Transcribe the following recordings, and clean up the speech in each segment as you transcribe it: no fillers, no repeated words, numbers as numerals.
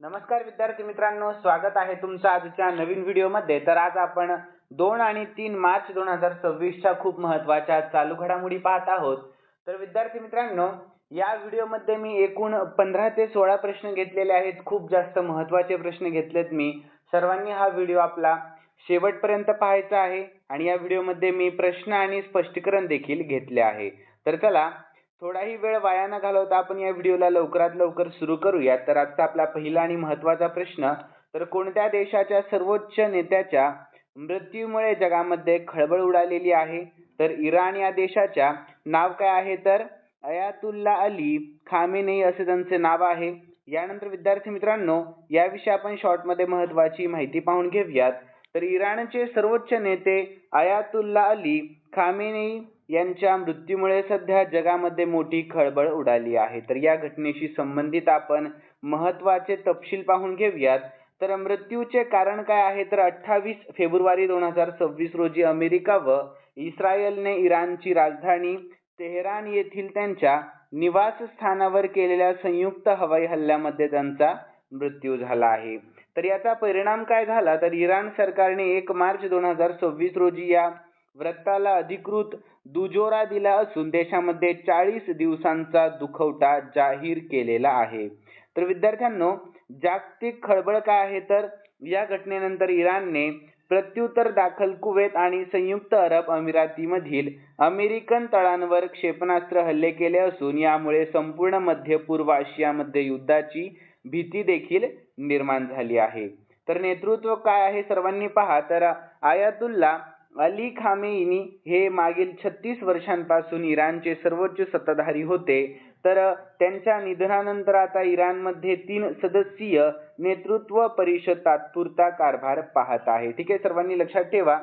नमस्कार विद्यार्थी मित्रांनो, स्वागत आहे तुमचं आजच्या नवीन व्हिडिओमध्ये। तर आज आपण 2 आणि 3 मार्च 2026 च्या खूप महत्त्वाच्या चालू घडामोडी पाहत आहोत। तर विद्यार्थी मित्रांनो, या व्हिडिओमध्ये मी एकूण 15 ते 16 प्रश्न घेतलेले आहेत। खूप जास्त महत्त्वाचे प्रश्न घेतलेत मी। सर्वांनी हा व्हिडिओ आपला शेवटपर्यंत पाहायचा आहे आणि या व्हिडिओमध्ये मी प्रश्न आणि स्पष्टीकरण देखील घेतले आहे। तर चला, थोडाही वेळ वाया न घालवता आपण या व्हिडिओला लवकरात लवकर सुरू करूया। तर आजचा आपला पहिला आणि महत्त्वाचा प्रश्न, तर कोणत्या देशाच्या सर्वोच्च नेत्याच्या मृत्यूमुळे जगामध्ये खळबळ उडालेली आहे? तर इराण या देशाच्या नाव काय आहे? तर अयातुल्ला अली खामेनेई असे त्यांचे नाव आहे। यानंतर विद्यार्थी मित्रांनो, याविषयी आपण शॉर्टमध्ये महत्त्वाची माहिती पाहून घेऊयात। तर इराणचे सर्वोच्च नेते अयातुल्ला अली खामेनेई यांच्या मृत्यूमुळे सध्या जगामध्ये मोठी खळबळ उडाली आहे। तर या घटनेशी संबंधित आपण महत्त्वाचे तपशील पाहून घेऊयात। तर मृत्यूचे कारण काय आहे? तर 28 फेब्रुवारी 2026 रोजी अमेरिका व इस्रायलने इराणची राजधानी तेहरान येथील त्यांच्या निवासस्थानावर केलेल्या संयुक्त हवाई हल्ल्यामध्ये त्यांचा मृत्यू झाला आहे। तर याचा परिणाम काय झाला? तर इराण सरकारने 1 मार्च 2026 रोजी या वृत्ताला अधिकृत दुजोरा दिला असून देशामध्ये 40 दिवसांचा दुखवटा जाहीर केलेला आहे। तर विद्यार्थ्यांनो, जागतिक खळबळ काय आहे? तर या घटनेनंतर इराणने प्रत्युत्तर दाखल कुवेत आणि संयुक्त अरब अमिरातीमधील अमेरिकन तळांवर क्षेपणास्त्र हल्ले केले असून यामुळे संपूर्ण मध्य पूर्व आशियामध्ये युद्धाची भीती देखील निर्माण झाली आहे। तर नेतृत्व काय आहे सर्वांनी पहा। तर अयातुल्ला अली खामेनी हे मागील 36 वर्षांपासून इराणचे सर्वोच्च सत्ताधारी होते। तर त्यांच्या निधनानंतर आता इराणमध्ये 3 सदस्यीय नेतृत्व परिषद तात्पुरता कारभार पाहत आहे। ठीक आहे, सर्वांनी लक्षात ठेवा।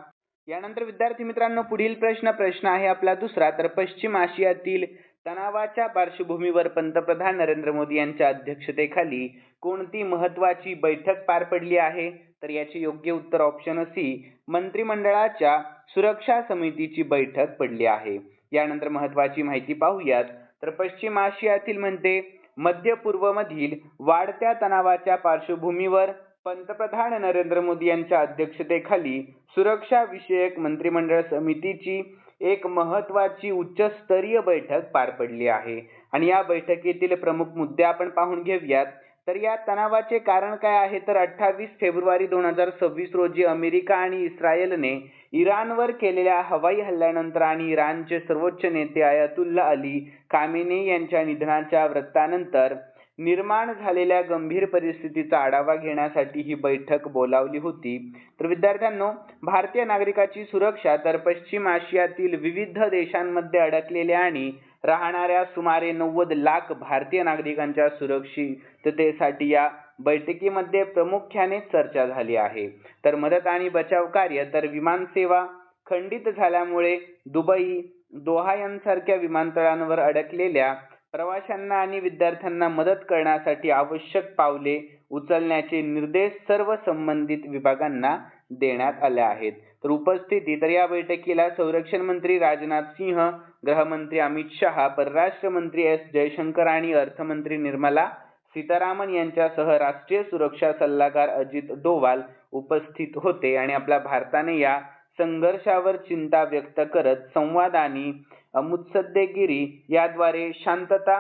यानंतर विद्यार्थी मित्रांनो, पुढील प्रश्न आहे आपला दुसरा। तर पश्चिम आशियातील तणावाच्या पार्श्वभूमीवर पंतप्रधान नरेंद्र मोदी यांच्या अध्यक्षतेखाली कोणती महत्त्वाची बैठक पार पडली आहे? तर याचे योग्य उत्तर ऑप्शन सी, मंत्रिमंडळाच्या सुरक्षा समितीची बैठक पडली आहे। यानंतर महत्त्वाची माहिती पाहूयात। तर पश्चिम आशियातील म्हणजे मध्य पूर्वमधील वाढत्या तणावाच्या पार्श्वभूमीवर पंतप्रधान नरेंद्र मोदी यांच्या अध्यक्षतेखाली सुरक्षा विषयक मंत्रिमंडळ समितीची एक महत्त्वाची उच्चस्तरीय बैठक पार पडली आहे आणि या बैठकीतील प्रमुख मुद्दे आपण पाहून घेऊयात। तर या तणावाचे कारण काय आहे? तर 28 फेब्रुवारी 2026 रोजी अमेरिका आणि इस्रायलने इराणवर केलेल्या हवाई हल्ल्यानंतर आणि इराणचे सर्वोच्च नेते अयातुल्ला अली खामेनेई यांच्या निधनाच्या वृत्तानंतर निर्माण झालेल्या गंभीर परिस्थितीचा आढावा घेण्यासाठी ही बैठक बोलावली होती। तर विद्यार्थ्यांनो, भारतीय नागरिकाची सुरक्षा, तर पश्चिम आशियातील विविध देशांमध्ये अडकलेल्या आणि राहणाऱ्या सुमारे 90 लाख भारतीय नागरिकांच्या सुरक्षिततेसाठी या बैठकीमध्ये प्रामुख्याने चर्चा झाली आहे। तर मदत आणि बचाव कार्य, तर विमानसेवा खंडित झाल्यामुळे दुबई, दोहा यांसारख्या विमानतळांवर अडकलेल्या प्रवाशांना आणि विद्यार्थ्यांना मदत करण्यासाठी आवश्यक पावले उचलण्याचे निर्देश सर्व संबंधित विभागांना देण्यात आले आहेत। तर उपस्थिती, तर या बैठकीला संरक्षण मंत्री राजनाथ सिंह, गृहमंत्री अमित शहा, परराष्ट्र मंत्री एस जयशंकर आणि अर्थमंत्री निर्मला सीतारामन यांच्यासह राष्ट्रीय सुरक्षा सल्लागार अजित डोवाल उपस्थित होते आणि आपल्या भारताने या संघर्षावर चिंता व्यक्त करत संवाद आणि मुत्सद्देगिरी याद्वारे शांतता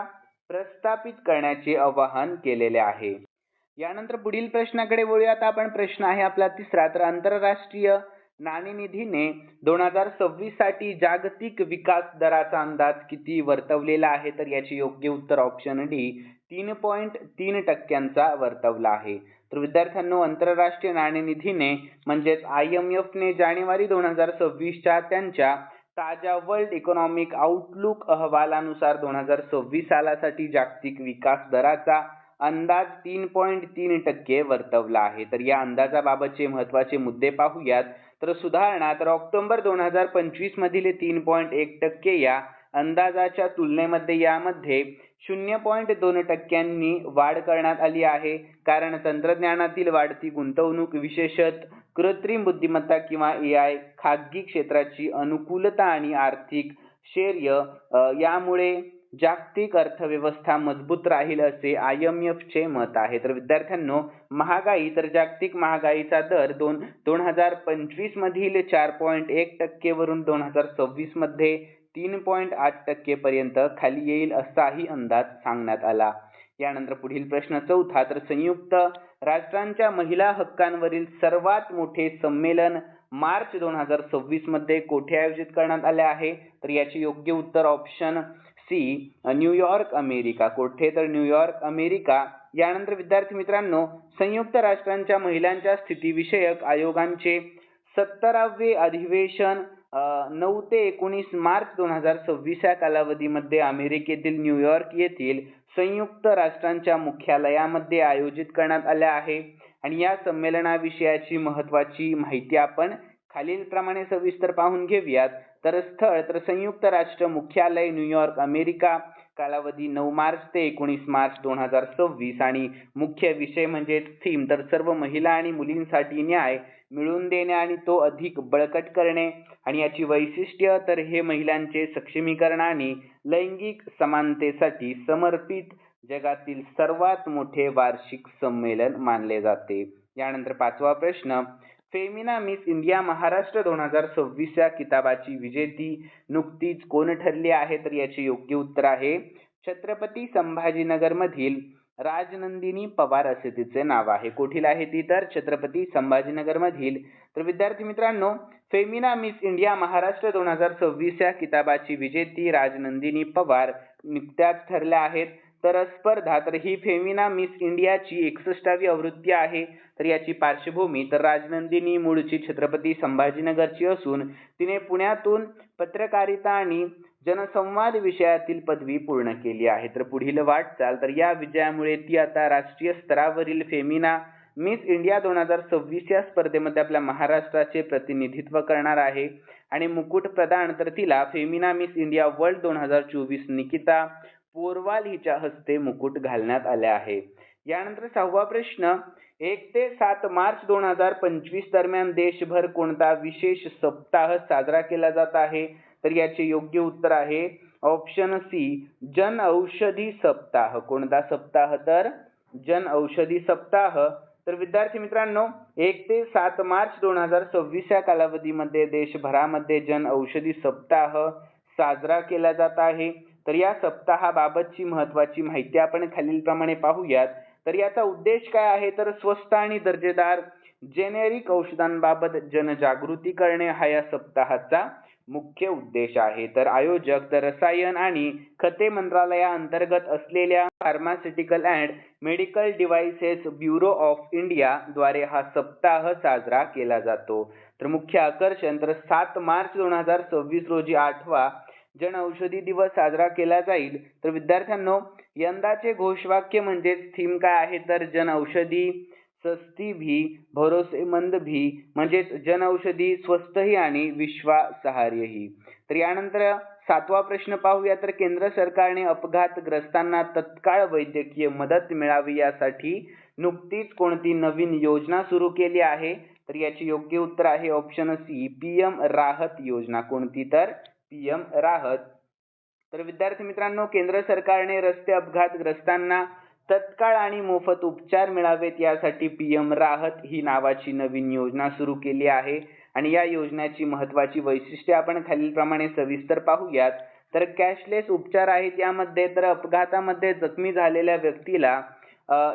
प्रस्थापित करण्याचे आवाहन केलेले आहे। यानंतर पुढील प्रश्नाकडे वळूयात आपण। प्रश्न आहे आपला तिसरा। तर आंतरराष्ट्रीय नाणेनिधीने 2026 साठी जागतिक विकास दराचा अंदाज किती वर्तवलेला आहे? तर याचे योग्य उत्तर ऑप्शन डी, 3.3% वर्तवला आहे। तर विद्यार्थ्यांनो, आंतरराष्ट्रीय नाणेनिधीने म्हणजेच IMF ने जानेवारी 2026 च्या त्यांच्या ताज्या वर्ल्ड इकॉनॉमिक आउटलुक अहवालानुसार 2026 सालासाठी जागतिक विकास दराचा अंदाज 3.3% वर्तवला आहे। तर या अंदाजाबाबतचे महत्त्वाचे मुद्दे पाहूयात। तर सुधारणा, तर ऑक्टोबर 2025 मधील 3.1% या अंदाजाच्या तुलनेमध्ये यामध्ये 0.2% वाढ करण्यात आली आहे, कारण तंत्रज्ञानातील वाढती गुंतवणूक, विशेषतः कृत्रिम बुद्धिमत्ता किंवा AI, खाजगी क्षेत्राची अनुकूलता आणि आर्थिक शौर्य यामुळे जागतिक अर्थव्यवस्था मजबूत राहील असे IMF चे मत आहे. तर विद्यार्थ्यांनो, महागाई तर जागतिक महागाईचा दर 2025 मधील 4.1% वरून 2026 मध्ये 3.8% पर्यंत खाली येईल असाही अंदाज सांगण्यात आला. यानंतर पुढील प्रश्न चौथा, तर संयुक्त राष्ट्रांच्या महिला हक्कांवरील सर्वात मोठे संमेलन मार्च 2026 मध्ये कोठे आयोजित करण्यात आले आहे? तर याचे योग्य उत्तर ऑप्शन सी, न्यूयॉर्क अमेरिका. कोठे? तर न्यूयॉर्क अमेरिका. यानंतर विद्यार्थी मित्रांनो, संयुक्त राष्ट्रांच्या महिलांच्या स्थितीविषयक आयोगांचे 17वे अधिवेशन 9 ते 19 मार्च 2026 या कालावधीमध्ये अमेरिकेतील न्यूयॉर्क येथील संयुक्त राष्ट्रांच्या मुख्यालयामध्ये आयोजित करण्यात आले आहे. आणि या संमेलनाविषयाची महत्त्वाची माहिती आपण खालीलप्रमाणे सविस्तर पाहून घेऊयात. तर स्थळ तर संयुक्त राष्ट्र मुख्यालय न्यूयॉर्क अमेरिका, कालावधी 9 मार्च ते 19 मार्च 2026 आणि मुख्य विषय म्हणजे थीम तर सर्व महिला आणि मुलींसाठी न्याय मिळवून देणे आणि तो अधिक बळकट करणे. आणि याची वैशिष्ट्य तर हे महिलांचे सक्षमीकरण आणि लैंगिक समानतेसाठी समर्पित जगातील सर्वात मोठे वार्षिक संमेलन मानले जाते. यानंतर पाचवा प्रश्न, फेमिना मिस इंडिया महाराष्ट्र 2026 या किताबाची विजेती नुकतीच कोण ठरली आहे? तर याचे योग्य उत्तर आहे छत्रपती संभाजीनगर मधील राजनंदिनी पवार असे तिचे नाव आहे. कुठील आहे ती? तर छत्रपती संभाजीनगर मधील. तर विद्यार्थी मित्रांनो, फेमिना मिस इंडिया महाराष्ट्र 2026 या किताबाची विजेती राजनंदिनी पवार नुकत्याच ठरल्या आहेत. तर स्पर्धा तर ही फेमिना मिस इंडियाची 61वी आवृत्ती आहे. तर याची पार्श्वभूमी तर राजनंदिनी मूळची छत्रपती संभाजीनगरची असून तिने पुण्यातून पत्रकारिता आणि जनसंवाद विषयातील पदवी पूर्ण केली आहे. तर पुढील वाटचाल तर या विजयामुळे ती आता राष्ट्रीय स्तरावरील फेमिना मिस इंडिया 2026 या स्पर्धेमध्ये आपल्या महाराष्ट्राचे प्रतिनिधित्व करणार आहे. आणि मुकुट प्रदान तर तिला Femina miss India world 2024 Nikita Porwal हिच्या हस्ते मुकुट घालण्यात आले आहे. यानंतर सहावा प्रश्न, 1 ते 7 मार्च 2025 दरम्यान देशभर कोणता विशेष सप्ताह साजरा केला जात आहे? तर याचे योग्य उत्तर आहे ऑप्शन सी, जन औषधी सप्ताह. कोणता सप्ताह? तर जन औषधी सप्ताह. तर विद्यार्थी मित्रांनो, 1 ते 7 मार्च 2026 या कालावधीमध्ये देशभरामध्ये जन औषधी सप्ताह साजरा केला जात आहे. तर या सप्ताहाबाबतची महत्त्वाची माहिती आपण खालीलप्रमाणे पाहूयात. तर याचा उद्देश काय आहे? तर स्वस्त आणि दर्जेदार जेनेरिक औषधांबाबत जनजागृती करणे हा या सप्ताहाचा मुख्य उद्देश आहे. तर आयोजक तर रसायन आणि खते मंत्रालयाअंतर्गत असलेल्या pharmaceutical and medical devices bureau of India द्वारे हा सप्ताह साजरा केला जातो. तर मुख्य आकर्षण तर 7 मार्च 2026 रोजी 8वा जन औषधी दिवस साजरा केला जाईल. तर विद्यार्थ्यांनो, यंदाचे घोषवाक्य म्हणजेच थीम काय आहे? तर जन औषधी सस्ती भी भरोसेमंद भी, म्हणजेच जन औषधी स्वस्तही आणि विश्वासार्हही. तर यानंतर 7वा प्रश्न पाहूया. तर केंद्र सरकारने अपघातग्रस्तांना तत्काळ वैद्यकीय मदत मिळावी यासाठी नुकतीच कोणती नवीन योजना सुरू केली आहे? तर याचे योग्य उत्तर आहे ऑप्शन सी, PM राहत योजना. कोणती? तर PM राहत. तर विद्यार्थी मित्रांनो, केंद्र सरकारने रस्ते अपघातग्रस्तांना तत्काळ आणि मोफत उपचार मिळावेत यासाठी PM राहत ही नावाची नवीन योजना सुरू केली आहे. आणि या योजनेची महत्त्वाची वैशिष्ट्ये आपण खालीलप्रमाणे सविस्तर पाहूयात. तर कॅशलेस उपचार आहेत यामध्ये. तर अपघातामध्ये जखमी झालेल्या व्यक्तीला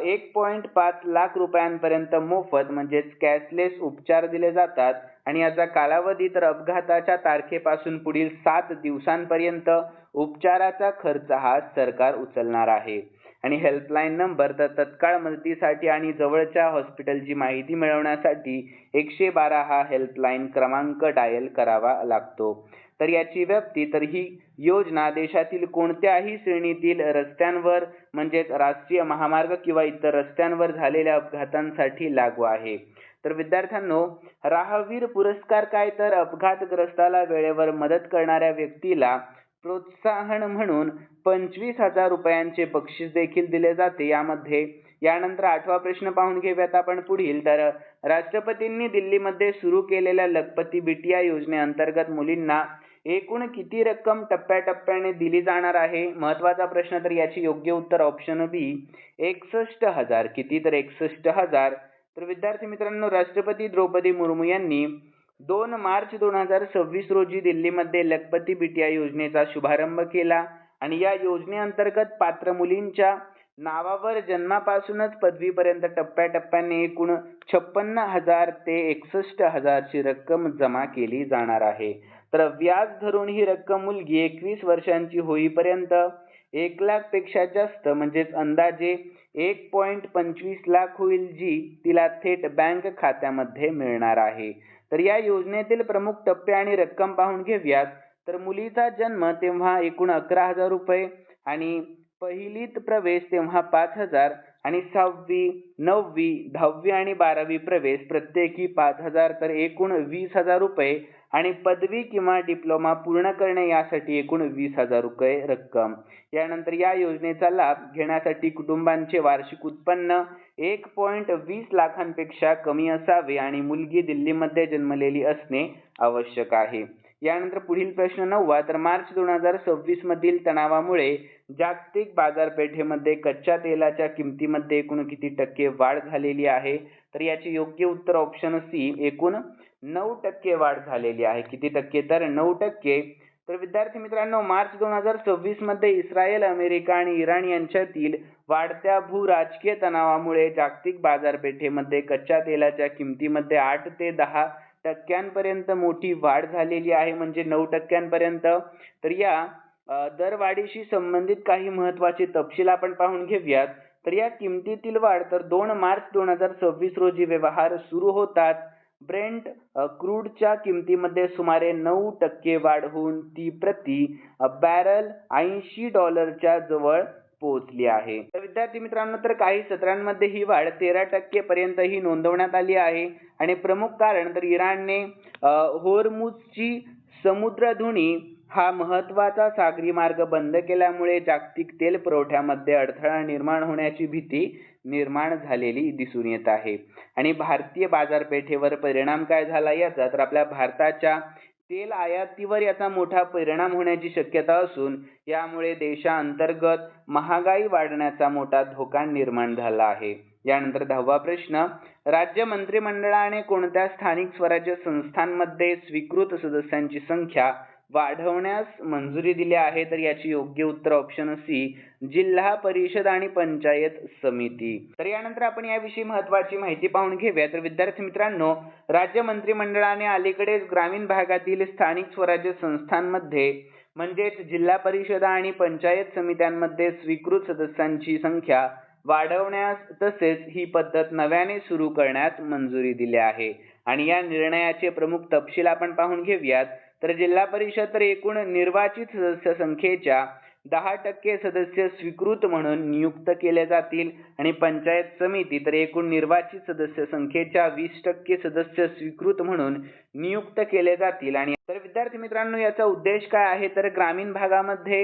1.5 लाख रुपयांपर्यंत मोफत म्हणजेच कॅशलेस उपचार दिले जातात. आणि याचा कालावधी तर अपघाताच्या तारखेपासून पुढील 7 दिवसांपर्यंत उपचाराचा खर्च हा सरकार उचलणार आहे. आणि हेल्पलाईन नंबर तर तत्काळ मदतीसाठी आणि जवळच्या हॉस्पिटलची माहिती मिळवण्यासाठी 112 हा हेल्पलाईन क्रमांक डायल करावा लागतो. तर याची व्याप्ती तर ही योजना देशातील कोणत्याही श्रेणीतील रस्त्यांवर म्हणजेच राष्ट्रीय महामार्ग किंवा इतर रस्त्यांवर झालेल्या अपघातांसाठी लागू आहे. तर विद्यार्थ्यांनो, राहवीर पुरस्कार काय? तर अपघातग्रस्ताला वेळेवर मदत करणाऱ्या व्यक्तीला प्रोत्साहन म्हणून 25,000 रुपयांचे बक्षीस देखील दिले जाते यामध्ये. यानंतर 8वा प्रश्न पाहून घेऊयात आपण पुढील. तर राष्ट्रपतींनी दिल्लीमध्ये सुरू केलेल्या लखपती बिटिया योजनेअंतर्गत मुलींना एकूण किती रक्कम टप्प्याटप्प्याने दिली जाणार आहे? महत्त्वाचा प्रश्न. तर याची योग्य उत्तर ऑप्शन बी 61,000. किती? तर 61,000. तर विद्यार्थी मित्रांनो, राष्ट्रपती द्रौपदी मुर्मू यांनी 2 मार्च 2026 रोजी दिल्लीमध्ये लखपती बिटिया योजनेचा शुभारंभ केला आणि या योजनेअंतर्गत पात्र मुलींच्या नावावर जन्मापासूनच पदवीपर्यंत टप्प्याटप्प्याने एकूण 56,000 ते 61,000 ची रक्कम जमा केली जाणार आहे. तर व्याज धरून ही रक्कम मुलगी 21 वर्षांची होईपर्यंत 1 लाख पेक्षा जास्त म्हणजेच अंदाजे 1.25 लाख होईल, जी तिला थेट बँक खात्यामध्ये मिळणार आहे. तर या योजनेतील प्रमुख टप्पे आणि रक्कम पाहून घेऊयात. तर मुलीचा जन्म तेव्हा एकूण 11,000 रुपये आणि पहिलीत प्रवेश तेव्हा 5,000 आणि 6वी, 9वी, 10वी आणि 12वी प्रवेश प्रत्येकी 5,000 तर एकूण 20,000 रुपये आणि पदवी किंवा डिप्लोमा पूर्ण करणे यासाठी एकूण 20,000 रुपये रक्कम. यानंतर या योजनेचा लाभ घेण्यासाठी कुटुंबांचे वार्षिक उत्पन्न 1.20 लाखांपेक्षा कमी असावे आणि मुलगी दिल्लीमध्ये जन्मलेली असणे आवश्यक आहे. यानंतर पुढील प्रश्न 9वा. तर मार्च 2026 मधील तणावामुळे जागतिक बाजारपेठेमध्ये कच्च्या तेलाच्या किमतीमध्ये एकूण किती टक्के वाढ झालेली आहे? तर याचे योग्य उत्तर ऑप्शन सी एकूण 9% वाढ झालेली आहे. किती टक्के? तर 9%. तर विद्यार्थी मित्रांनो, मार्च 2026 मध्ये इस्रायल, अमेरिका आणि इराण यांच्यातील वाढत्या भूराजकीय तणावामुळे जागतिक बाजारपेठेमध्ये कच्च्या तेलाच्या किमतीमध्ये 8 ते 10% मोठी वाढ झालेली आहे, म्हणजे 9% तर या दरवाढीशी संबंधित काही महत्त्वाचे तपशील आपण पाहून घेऊयात. तर या किमतीतील वाढ तर 2 मार्च 2026 रोजी व्यवहार सुरू होतात ब्रेंट क्रूडच्या किमतीमध्ये सुमारे 9% वाढ होऊन ती प्रति बॅरल $80 जवळ पोहोचली आहे. तर विद्यार्थी मित्रांनो, तर काही सत्रांमध्ये ही वाढ 13% पर्यंतही नोंदवण्यात आली आहे आणि प्रमुख कारण तर इराणने होर्मुझची समुद्रधुनी हा महत्त्वाचा सागरी मार्ग बंद केल्यामुळे जागतिक तेल पुरवठ्यामध्ये अडथळा निर्माण होण्याची भीती निर्माण झालेली दिसून येत आहे. आणि भारतीय बाजारपेठेवर परिणाम काय झाला याचा? तर आपल्या भारताच्या तेल आयातीवर याचा मोठा परिणाम होण्याची शक्यता असून यामुळे देशांतर्गत महागाई वाढण्याचा मोठा धोका निर्माण झाला आहे. यानंतर 10वा प्रश्न. राज्य मंत्रिमंडळाने कोणत्या स्थानिक स्वराज्य संस्थांमध्ये स्वीकृत सदस्यांची संख्या वाढवण्यास मंजुरी दिली आहे? तर याची योग्य उत्तर ऑप्शन सी जिल्हा परिषद आणि पंचायत समिती. तर यानंतर आपण याविषयी महत्त्वाची माहिती पाहून घेऊया. तर विद्यार्थी मित्रांनो, राज्य मंत्रिमंडळाने अलीकडेच ग्रामीण भागातील स्थानिक स्वराज्य संस्थांमध्ये म्हणजेच जिल्हा परिषद आणि पंचायत समित्यांमध्ये स्वीकृत सदस्यांची संख्या वाढवण्यास तसेच ही पद्धत नव्याने सुरू करण्यास मंजुरी दिली आहे. आणि या निर्णयाचे प्रमुख तपशील आपण पाहून घेऊयात. तर जिल्हा परिषद तर एकूण निर्वाचित सदस्य संख्येच्या 10% सदस्य स्वीकृत म्हणून नियुक्त केले जातील आणि पंचायत समिती तर एकूण निर्वाचित सदस्य संख्येच्या 20% सदस्य स्वीकृत म्हणून नियुक्त केले जातील. आणि तर विद्यार्थी मित्रांनो, याचा उद्देश काय आहे? तर ग्रामीण भागामध्ये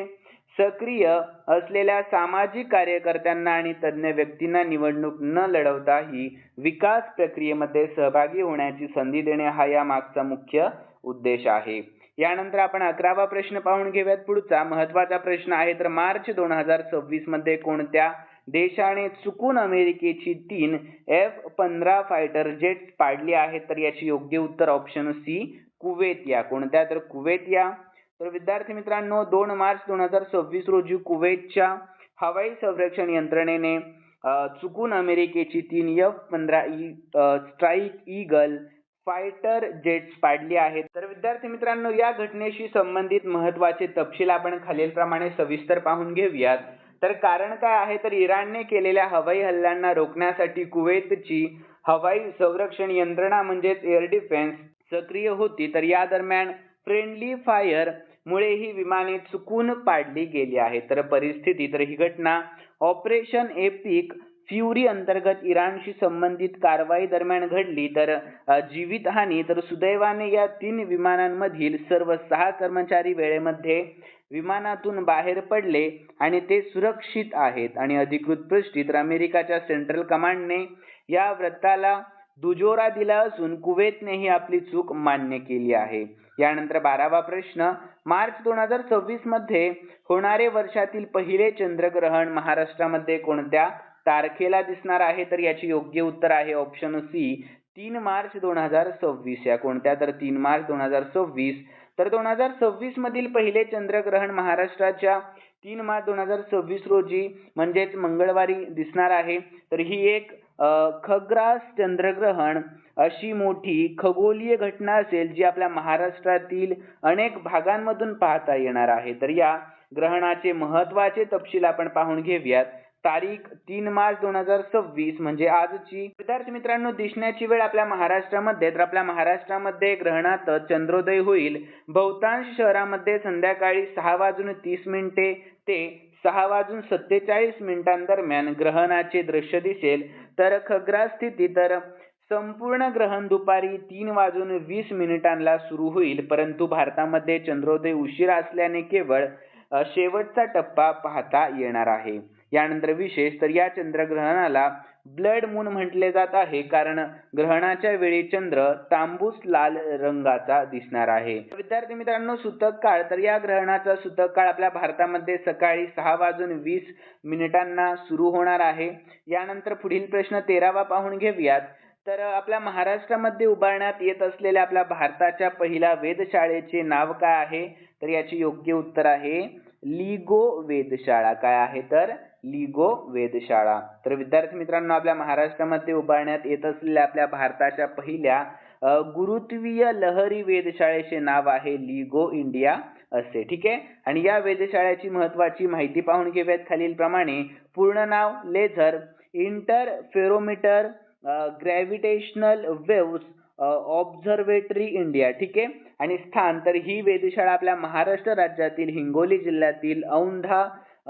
सक्रिय असलेल्या सामाजिक कार्यकर्त्यांना आणि तज्ञ व्यक्तींना निवडणूक न लढवताही विकास प्रक्रियेमध्ये सहभागी होण्याची संधी देणे हा या मागचा मुख्य उद्देश आहे. यानंतर आपण 11वा प्रश्न पाहून घेऊयात. पुढचा महत्त्वाचा प्रश्न आहे. तर मार्च 2026 मध्ये कोणत्या देशाने चुकून अमेरिकेची 3 F-15 फायटर जेट्स पाडली आहेत? तर याची योग्य उत्तर ऑप्शन सी कुवेत. कोणत्या? तर कुवेत. तर विद्यार्थी मित्रांनो, 2 मार्च 2026 रोजी कुवेतच्या हवाई संरक्षण यंत्रणेने चुकून अमेरिकेची 3 F-15 स्ट्राईक ईगल फायटर जेट्स पाडली आहेत. तर विद्यार्थी मित्रांनो, या घटनेशी संबंधित महत्त्वाचे तपशील आपण खालीलप्रमाणे सविस्तर पाहून घेऊयात. तर कारण काय आहे? तर इराणने केलेल्या हवाई हल्ल्यांना रोखण्यासाठी कुवेतची हवाई संरक्षण यंत्रणा म्हणजेच एअर डिफेन्स सक्रिय होती. तर या दरम्यान फ्रेंडली फायर मुळे ही विमाने चुकून पाडली गेली आहेत. तर परिस्थिती तर ही घटना ऑपरेशन एपिक फ्युरी अंतर्गत इराणशी संबंधित कारवाई दरम्यान घडली. तर जीवितहानी तर सुदैवाने या 3 विमानांमधील सर्व 6 कर्मचारी वेळेमध्ये विमानातून बाहेर पडले आणि ते सुरक्षित आहेत. आणि अधिकृत पुष्टी तर अमेरिकाच्या सेंट्रल कमांडने या वृत्ताला दुजोरा दिला असून कुवेतनेही आपली चूक मान्य केली आहे. यानंतर 12वा प्रश्न, मार्च 2026 मध्ये होणारे वर्षातील पहिले चंद्रग्रहण महाराष्ट्रामध्ये कोणत्या तारखेला दिसणार आहे? तर याचे योग्य उत्तर आहे ऑप्शन सी 3 मार्च 2026. या कोणत्या? तर 3 मार्च 2026. तर 2026 मधील पहिले चंद्रग्रहण महाराष्ट्राच्या 3 मार्च 2026 रोजी म्हणजेच मंगळवारी दिसणार आहे. तर ही एक खग्रास चंद्रग्रहण अशी मोठी खगोलीय घटना असेल जी आपल्या महाराष्ट्रातील अनेक भागांमधून पाहता येणार आहे. तर या ग्रहणाचे महत्त्वाचे तपशील आपण पाहून घेऊयात. तारीख 3 मार्च 2026 म्हणजे आजची. विद्यार्थी मित्रांनो, दिसण्याची वेळ आपल्या महाराष्ट्रामध्ये, तर आपल्या महाराष्ट्रामध्ये ग्रहणात चंद्रोदय होईल बहुतांश शहरामध्ये संध्याकाळी 6:30 ते 6:47 दरम्यान ग्रहणाचे दृश्य दिसेल. तर खग्रास स्थिती, तर संपूर्ण ग्रहण दुपारी 3:20 सुरू होईल, परंतु भारतामध्ये चंद्रोदय उशिरा असल्याने केवळ शेवटचा टप्पा पाहता येणार आहे. यानंतर विशेष, तर या चंद्रग्रहणाला ब्लड मून म्हटले जात आहे कारण ग्रहणाच्या वेळी चंद्र तांबूस लाल रंगाचा दिसणार आहे. विद्यार्थी मित्रांनो, सूतक काळ, तर या ग्रहणाचा सूतक काळ आपल्या भारतामध्ये सकाळी 6:20 सुरू होणार आहे. यानंतर पुढील प्रश्न 13वा पाहून घेऊयात. तर आपल्या महाराष्ट्रामध्ये उभारण्यात येत असलेल्या आपल्या भारताच्या पहिल्या वेधशाळेचे नाव काय आहे? तर याचे योग्य उत्तर आहे लिगो वेधशाळा. काय आहे? तर लिगो वेधशाळा. तर विद्यार्थी मित्रांनो, आपल्या महाराष्ट्रामध्ये उभारण्यात येत असलेल्या आपल्या भारताच्या पहिल्या गुरुत्वीय लहरी वेधशाळेचे नाव आहे लिगो इंडिया असे. ठीक आहे. आणि या वेधशाळेची महत्त्वाची माहिती पाहून घेऊयात खालीलप्रमाणे. पूर्ण नाव laser interferometer gravitational waves observatory India. ठीक आहे. आणि स्थान, तर ही वेधशाळा आपल्या महाराष्ट्र राज्यातील हिंगोली जिल्ह्यातील औंढा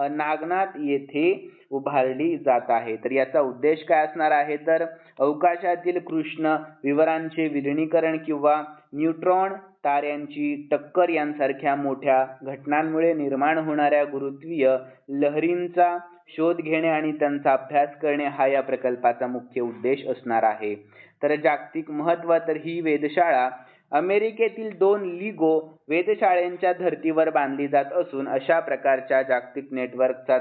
नागनाथ येथे उभारली जात आहे. तर याचा उद्देश काय असणार आहे? तर अवकाशातील कृष्ण विवरांचे विलीनीकरण किंवा न्यूट्रॉन ताऱ्यांची टक्कर यांसारख्या मोठ्या घटनांमुळे निर्माण होणाऱ्या गुरुत्वीय लहरींचा शोध घेणे आणि त्यांचा अभ्यास करणे हा या प्रकल्पाचा मुख्य उद्देश असणार आहे. तर जागतिक महत्त्व, तर ही वेधशाळा अमेरिकेतील 2 लिगो वेधशाळेंच्या धर्तीवर बांधली जात असून अशा प्रकारच्या जागतिक नेटवर्कचा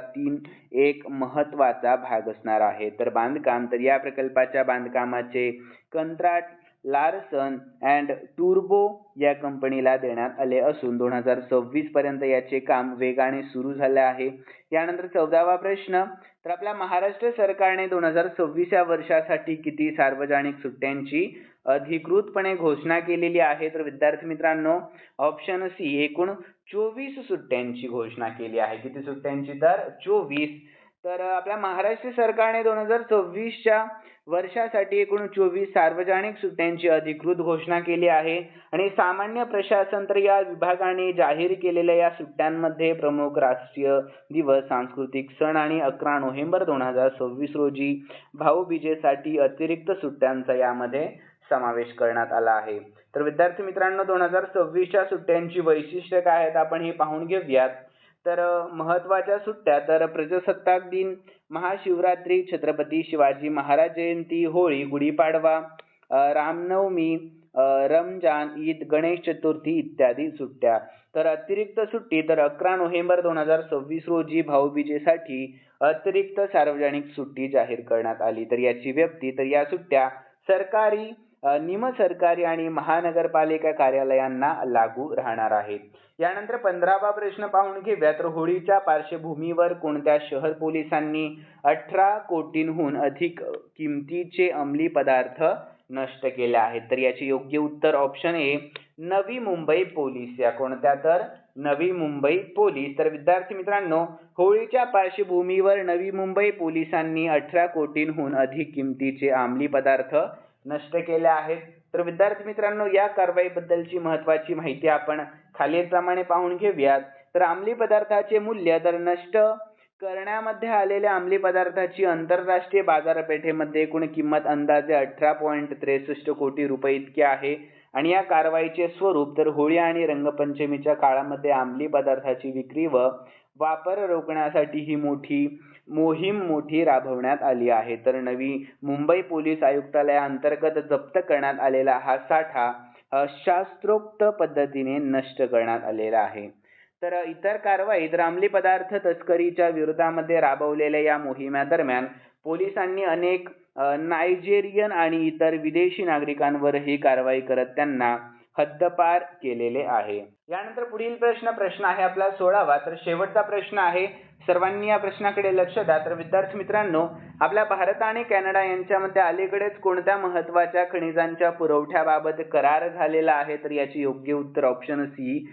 एक महत्त्वाचा भाग असणार आहे. तर बांधकाम, तर या प्रकल्पाच्या बांधकामाचे कंत्राट लार्सन अँड टुर्बो या कंपनीला देण्यात आले असून 2026 पर्यंत याचे काम वेगाने सुरू झाले आहे. यानंतर 14वा प्रश्न, तर आपल्या महाराष्ट्र सरकारने 2026 या वर्षासाठी किती सार्वजनिक सुट्ट्यांची अधिकृतपणे घोषणा केलेली आहे? तर विद्यार्थी मित्रांनो, ऑप्शन सी एकूण 24 सुट्ट्यांची घोषणा केली आहे. किती सुट्ट्यांची? तर 24. तर आपल्या महाराष्ट्र सरकारने 2026च्या वर्षासाठी एकूण 24 सार्वजनिक सुट्ट्यांची अधिकृत घोषणा केली आहे. आणि सामान्य प्रशासन, तर या विभागाने जाहीर केलेल्या या सुट्ट्यांमध्ये प्रमुख राष्ट्रीय दिवस, सांस्कृतिक सण आणि 11 नोव्हेंबर 2026 रोजी भाऊबीजेसाठी अतिरिक्त सुट्ट्यांचा यामध्ये समावेश करण्यात आला आहे. तर विद्यार्थी मित्रांनो, 2026च्या सुट्ट्यांची वैशिष्ट्ये काय आहेत आपण हे पाहून घेऊयात. तर महत्त्वाच्या सुट्ट्या, तर प्रजासत्ताक दिन, महाशिवरात्री, छत्रपती शिवाजी महाराज जयंती, होळी, गुढीपाडवा, रामनवमी, रमजान, ईद, गणेश चतुर्थी इत्यादी सुट्ट्या. तर अतिरिक्त सुट्टी, तर 11 नोव्हेंबर 2026 रोजी भाऊबीजेसाठी अतिरिक्त सार्वजनिक सुट्टी जाहीर करण्यात आली. तर याची व्याप्ती, तर या सुट्ट्या सरकारी, निमसरकारी आणि महानगरपालिका कार्यालयांना लागू राहणार आहेत. यानंतर 15वा प्रश्न पाहून घेऊया. तर होळीच्या पार्श्वभूमीवर कोणत्या शहर पोलिसांनी 18 कोटींहून अधिक किमतीचे अंमली पदार्थ नष्ट केले आहेत? तर याचे योग्य उत्तर option A Navi Mumbai police. या कोणत्या? तर नवी मुंबई पोलीस. तर विद्यार्थी मित्रांनो, होळीच्या पार्श्वभूमीवर नवी मुंबई पोलिसांनी 18 कोटींहून अधिक किमतीचे अंमली पदार्थ नष्ट केले आहेत. तर विद्यार्थी मित्रांनो, या कारवाईबद्दलची महत्त्वाची माहिती आपण खालीलप्रमाणे पाहून घेऊयात. तर अंमली पदार्थाचे मूल्य, तर नष्ट करण्यामध्ये आलेल्या अंमली पदार्थाची आंतरराष्ट्रीय बाजारपेठेमध्ये एकूण किंमत अंदाजे 18.63 कोटी रुपये इतकी आहे. आणि या कारवाईचे स्वरूप, तर होळी आणि रंगपंचमीच्या काळामध्ये अंमली पदार्थाची विक्री व वापर रोखण्यासाठी ही मोठी मोहीम मोठी राबवण्यात आली आहे. तर नवी मुंबई पोलीस आयुक्तालयाअंतर्गत जप्त करण्यात आलेला हा साठा शास्त्रोक्त पद्धतीने नष्ट करण्यात आलेला आहे. तर इतर कारवाईत अंमली पदार्थ तस्करीच्या विरोधामध्ये राबवलेल्या या मोहिमेदरम्यान पोलिसांनी अनेक नायजेरियन आणि इतर विदेशी नागरिकांवर ही कारवाई करत त्यांना हद्दपार केलेले आहे. यानंतर पुढील प्रश्न आहे आपला 16वा. तर शेवटचा प्रश्न आहे, सर्वांनी या प्रश्नाकडे लक्ष द्या. तर विद्यार्थी मित्रांनो, आपल्या भारत आणि कॅनडा यांच्यामध्ये अलीकडेच कोणत्या महत्त्वाच्या खनिजांच्या पुरवठ्याबाबत करार झालेला आहे? तर याची योग्य उत्तर ऑप्शन सी,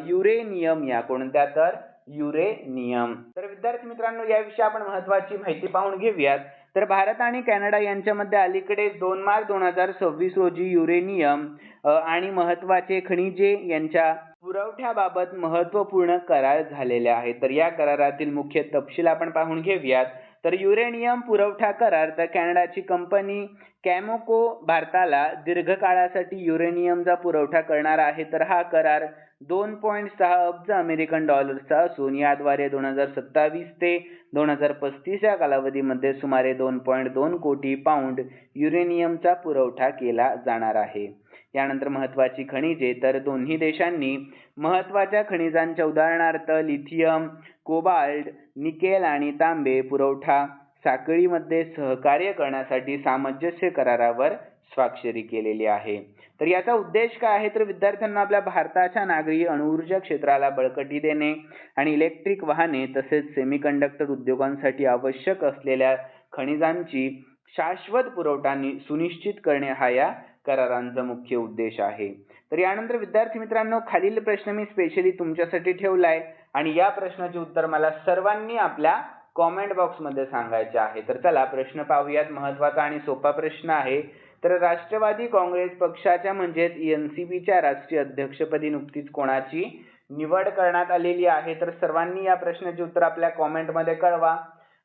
युरेनियम. या कोणत्या? तर युरेनियम. तर विद्यार्थी मित्रांनो, याविषयी आपण महत्त्वाची माहिती पाहून घेऊयात. तर भारत आणि कॅनडा यांच्यामध्ये अलीकडेच 2 मार्च 2026 रोजी युरेनियम आणि महत्त्वाचे खनिजे यांच्या पुरवठ्याबाबत महत्त्वपूर्ण करार झालेले आहेत. तर या करारातील मुख्य तपशील आपण पाहून घेऊयात. तर युरेनियम पुरवठा करार. तर कॅनडाची कंपनी कॅमोको भारताला दीर्घकाळासाठी युरेनियमचा पुरवठा करणार आहे. तर हा करार 2.6 अब्ज अमेरिकन डॉलर्सचा असून याद्वारे 2027 ते 2035 या कालावधीमध्ये सुमारे 2.2 कोटी पाऊंड युरेनियमचा पुरवठा केला जाणार आहे. यानंतर महत्त्वाची खनिजे. तर दोन्ही देशांनी महत्त्वाच्या खनिजांच्या उदाहरणार्थ लिथियम, कोबाल्ट, निकेल आणि तांबे पुरवठा साखळीमध्ये सहकार्य करण्यासाठी सामंजस्य करारावर स्वाक्षरी केलेली आहे. तर याचा उद्देश काय आहे? तर विद्यार्थ्यांना आपल्या भारताच्या नागरी अणुऊर्जा क्षेत्राला बळकटी देणे आणि इलेक्ट्रिक वाहने तसेच सेमीकंडक्टर उद्योगांसाठी आवश्यक असलेल्या खनिजांची शाश्वत पुरवठा सुनिश्चित करणे हा या करारांचा मुख्य उद्देश आहे. तर यानंतर विद्यार्थी मित्रांनो, खालील प्रश्न मी स्पेशली तुमच्यासाठी ठेवलाय आणि या प्रश्नाचे उत्तर मला सर्वांनी आपल्या कॉमेंट बॉक्समध्ये सांगायचे आहे. तर चला प्रश्न पाहूयात. महत्त्वाचा आणि सोपा प्रश्न आहे. तर राष्ट्रवादी काँग्रेस पक्षाच्या म्हणजेच NCPच्या राष्ट्रीय अध्यक्षपदी नुकतीच कोणाची निवड करण्यात आलेली आहे? तर सर्वांनी या प्रश्नाचे उत्तर आपल्या कॉमेंटमध्ये कळवा.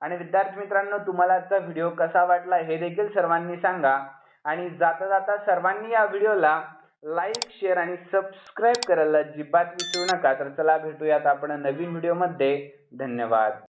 आणि विद्यार्थी मित्रांनो, तुम्हाला आजचा व्हिडिओ कसा वाटला हे देखील सर्वांनी सांगा. आणि जाता जाता सर्वांनी या व्हिडिओला लाईक, शेअर आणि सबस्क्राईब करायला अजिबात विसरू नका. तर चला भेटूयात आपण नवीन व्हिडिओमध्ये. धन्यवाद.